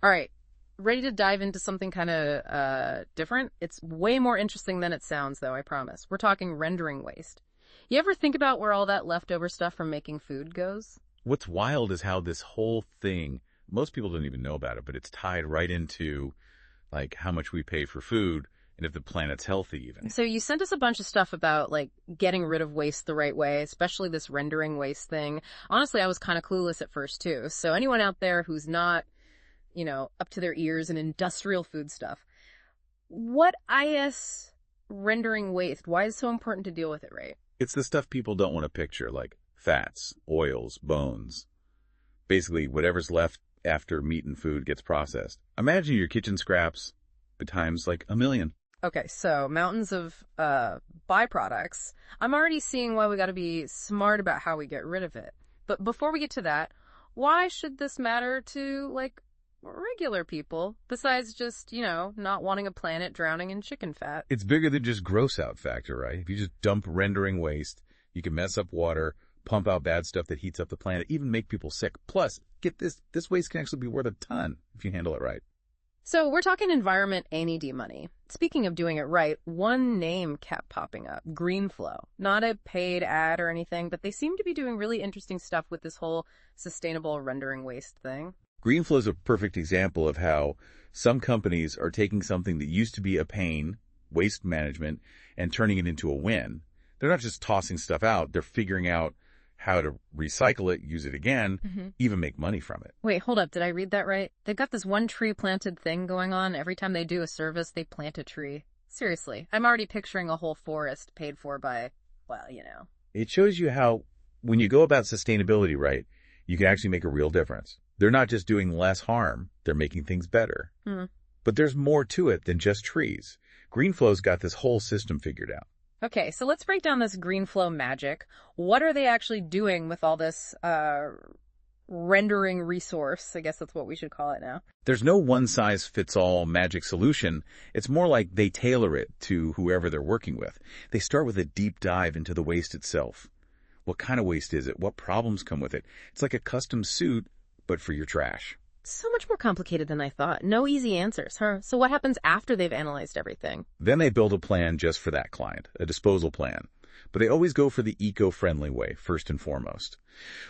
All right. Ready to dive into something kind of different? It's way more interesting than it sounds, though, I promise. We're talking rendering waste. You ever think about where all that leftover stuff from making food goes? What's wild is how this whole thing, most people don't even know about it, but it's tied right into like how much we pay for food and if the planet's healthy even. So you sent us a bunch of stuff about like getting rid of waste the right way, especially this rendering waste thing. Honestly, I was kind of clueless at first too. So anyone out there who's not, up to their ears in industrial food stuff, what is rendering waste? Why is it so important to deal with it right? It's the stuff people don't want to picture, like fats, oils, bones. Basically, whatever's left after meat and food gets processed. Imagine your kitchen scraps, but times like a million. Okay, so mountains of byproducts. I'm already seeing why we got to be smart about how we get rid of it. But before we get to that, why should this matter to, like, regular people, besides just, not wanting a planet drowning in chicken fat? It's bigger than just gross out factor, right? If you just dump rendering waste, you can mess up water, pump out bad stuff that heats up the planet, even make people sick. Plus, get this waste can actually be worth a ton if you handle it right. So we're talking environment A&ED money. Speaking of doing it right, one name kept popping up, GreenFlow. Not a paid ad or anything, but they seem to be doing really interesting stuff with this whole sustainable rendering waste thing. GreenFlow is a perfect example of how some companies are taking something that used to be a pain, waste management, and turning it into a win. They're not just tossing stuff out, they're figuring out how to recycle it, use it again, even make money from it. Wait, hold up. Did I read that right? They've got this one tree planted thing going on. Every time they do a service, they plant a tree. Seriously, I'm already picturing a whole forest paid for by, It shows you how, when you go about sustainability right, you can actually make a real difference. They're not just doing less harm, they're making things better. But there's more to it than just trees. GreenFlow's got this whole system figured out. Okay, so let's break down this GreenFlow magic. What are they actually doing with all this rendering resource? I guess that's what we should call it now. There's no one-size-fits-all magic solution. It's more like they tailor it to whoever they're working with. They start with a deep dive into the waste itself. What kind of waste is it? What problems come with it? It's like a custom suit, but for your trash. So much more complicated than I thought. No easy answers, huh? So what happens after they've analyzed everything? Then they build a plan just for that client, a disposal plan. But they always go for the eco-friendly way, first and foremost.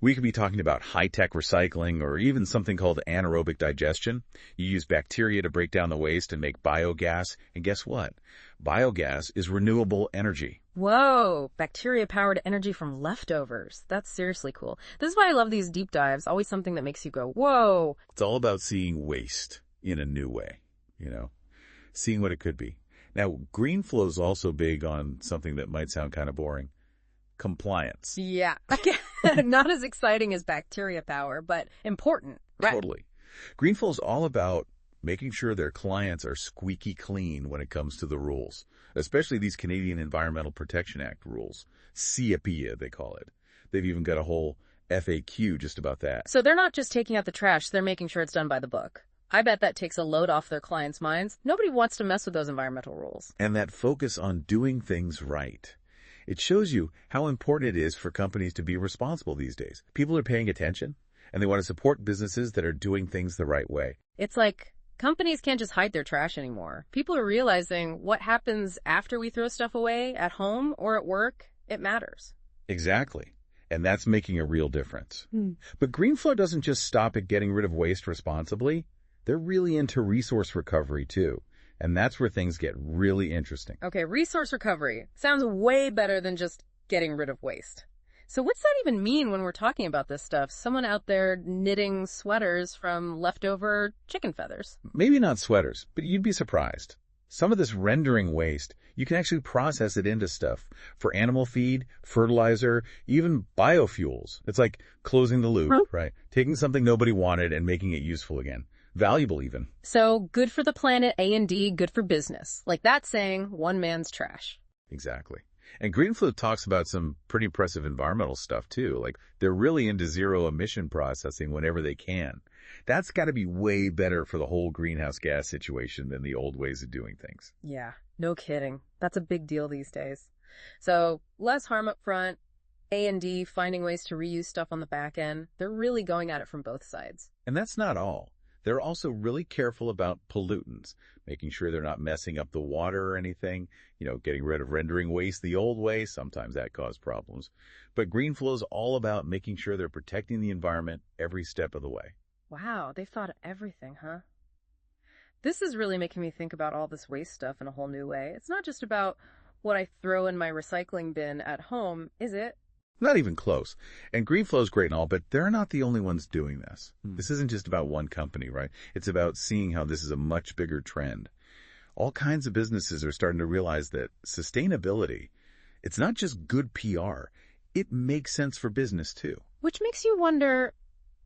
We could be talking about high-tech recycling or even something called anaerobic digestion. You use bacteria to break down the waste and make biogas. And guess what? Biogas is renewable energy. Whoa, bacteria-powered energy from leftovers. That's seriously cool. This is why I love these deep dives. Always something that makes you go, whoa. It's all about seeing waste in a new way, seeing what it could be. Now, GreenFlow is also big on something that might sound kind of boring. Compliance. Yeah. Not as exciting as bacteria power, but important. Right? Totally. GreenFlow is all about making sure their clients are squeaky clean when it comes to the rules, especially these Canadian Environmental Protection Act rules. CIPIA, they call it. They've even got a whole FAQ just about that. So they're not just taking out the trash, they're making sure it's done by the book. I bet that takes a load off their clients' minds. Nobody wants to mess with those environmental rules. And that focus on doing things right. It shows you how important it is for companies to be responsible these days. People are paying attention, and they want to support businesses that are doing things the right way. It's like companies can't just hide their trash anymore. People are realizing what happens after we throw stuff away at home or at work. It matters. Exactly. And that's making a real difference. But GreenFlow doesn't just stop at getting rid of waste responsibly. They're really into resource recovery, too. And that's where things get really interesting. Okay, resource recovery. Sounds way better than just getting rid of waste. So what's that even mean when we're talking about this stuff? Someone out there knitting sweaters from leftover chicken feathers. Maybe not sweaters, but you'd be surprised. Some of this rendering waste, you can actually process it into stuff for animal feed, fertilizer, even biofuels. It's like closing the loop, right? Taking something nobody wanted and making it useful again. Valuable even. So good for the planet, A&D, good for business. Like that saying, one man's trash. Exactly. And GreenFlow talks about some pretty impressive environmental stuff too. Like they're really into zero emission processing whenever they can. That's got to be way better for the whole greenhouse gas situation than the old ways of doing things. Yeah, no kidding. That's a big deal these days. So less harm up front, A&D finding ways to reuse stuff on the back end. They're really going at it from both sides. And that's not all. They're also really careful about pollutants, making sure they're not messing up the water or anything, getting rid of rendering waste the old way. Sometimes that causes problems. But GreenFlow is all about making sure they're protecting the environment every step of the way. Wow, they've thought of everything, huh? This is really making me think about all this waste stuff in a whole new way. It's not just about what I throw in my recycling bin at home, is it? Not even close. And GreenFlow's great and all, but they're not the only ones doing this. This isn't just about one company, right? It's about seeing how this is a much bigger trend. All kinds of businesses are starting to realize that sustainability, it's not just good PR. It makes sense for business too. Which makes you wonder,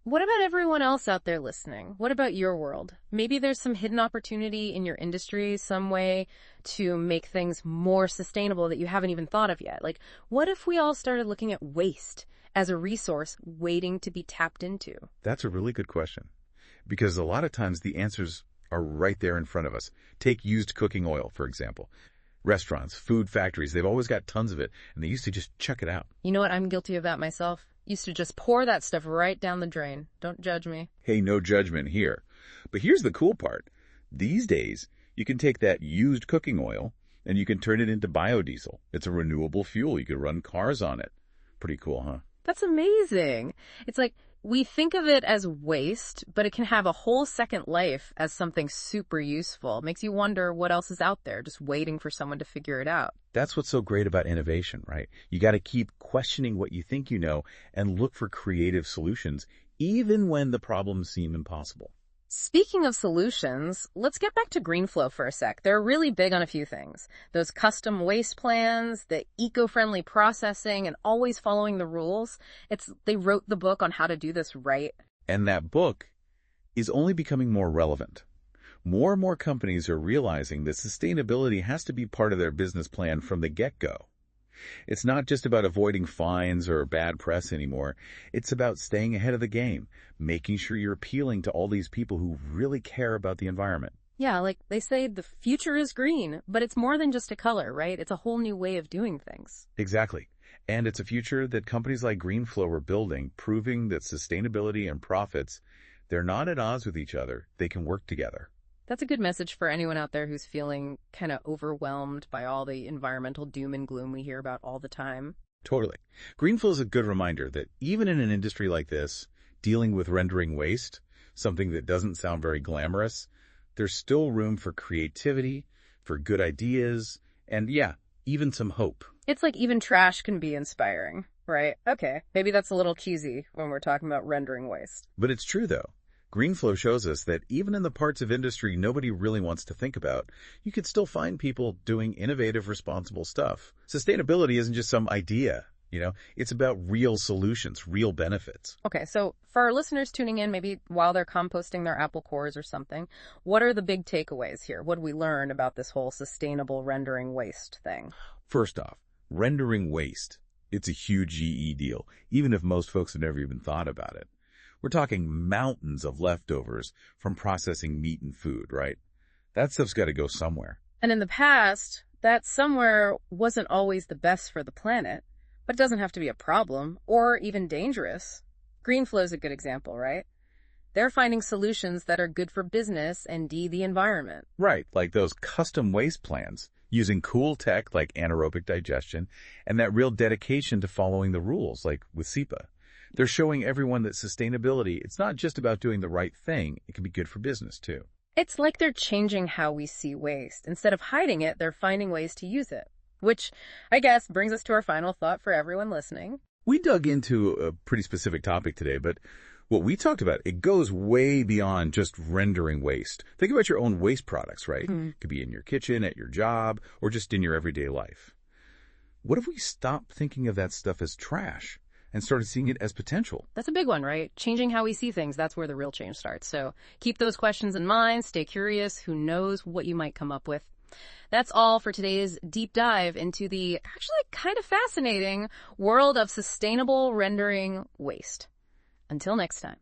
what about everyone else out there listening? What about your world? Maybe there's some hidden opportunity in your industry, some way to make things more sustainable that you haven't even thought of yet. Like, what if we all started looking at waste as a resource waiting to be tapped into? That's a really good question, because a lot of times the answers are right there in front of us. Take used cooking oil, for example. Restaurants, food factories, they've always got tons of it, and they used to just chuck it out. You know what? I'm guilty of that myself. Used to just pour that stuff right down the drain. Don't judge me. Hey, no judgment here. But here's the cool part. These days, you can take that used cooking oil and you can turn it into biodiesel. It's a renewable fuel. You could run cars on it. Pretty cool, huh? That's amazing. It's like we think of it as waste, but it can have a whole second life as something super useful. It makes you wonder what else is out there, just waiting for someone to figure it out. That's what's so great about innovation, right? You got to keep questioning what you think you know and look for creative solutions, even when the problems seem impossible. Speaking of solutions, let's get back to GreenFlow for a sec. They're really big on a few things. Those custom waste plans, the eco-friendly processing, and always following the rules. They wrote the book on how to do this right. And that book is only becoming more relevant. More and more companies are realizing that sustainability has to be part of their business plan from the get-go. It's not just about avoiding fines or bad press anymore. It's about staying ahead of the game, making sure you're appealing to all these people who really care about the environment. Yeah, like they say, the future is green, but it's more than just a color, right? It's a whole new way of doing things. Exactly. And it's a future that companies like GreenFlow are building, proving that sustainability and profits, they're not at odds with each other. They can work together. That's a good message for anyone out there who's feeling kind of overwhelmed by all the environmental doom and gloom we hear about all the time. Totally. GreenFlow is a good reminder that even in an industry like this, dealing with rendering waste, something that doesn't sound very glamorous, there's still room for creativity, for good ideas, and yeah, even some hope. It's like even trash can be inspiring, right? Okay, maybe that's a little cheesy when we're talking about rendering waste. But it's true, though. GreenFlow shows us that even in the parts of industry nobody really wants to think about, you can still find people doing innovative, responsible stuff. Sustainability isn't just some idea, it's about real solutions, real benefits. Okay, so for our listeners tuning in, maybe while they're composting their apple cores or something, what are the big takeaways here? What did we learn about this whole sustainable rendering waste thing? First off, rendering waste. It's a huge GE deal, even if most folks have never even thought about it. We're talking mountains of leftovers from processing meat and food, right? That stuff's got to go somewhere. And in the past, that somewhere wasn't always the best for the planet, but it doesn't have to be a problem or even dangerous. GreenFlow is a good example, right? They're finding solutions that are good for business and the environment. Right, like those custom waste plans, using cool tech like anaerobic digestion and that real dedication to following the rules, like with SEPA. They're showing everyone that sustainability, it's not just about doing the right thing. It can be good for business, too. It's like they're changing how we see waste. Instead of hiding it, they're finding ways to use it. Which, I guess, brings us to our final thought for everyone listening. We dug into a pretty specific topic today, but what we talked about, it goes way beyond just rendering waste. Think about your own waste products, right? It could be in your kitchen, at your job, or just in your everyday life. What if we stopped thinking of that stuff as trash and started seeing it as potential? That's a big one, right? Changing how we see things, that's where the real change starts. So keep those questions in mind, stay curious, who knows what you might come up with. That's all for today's deep dive into the actually kind of fascinating world of sustainable rendering waste. Until next time.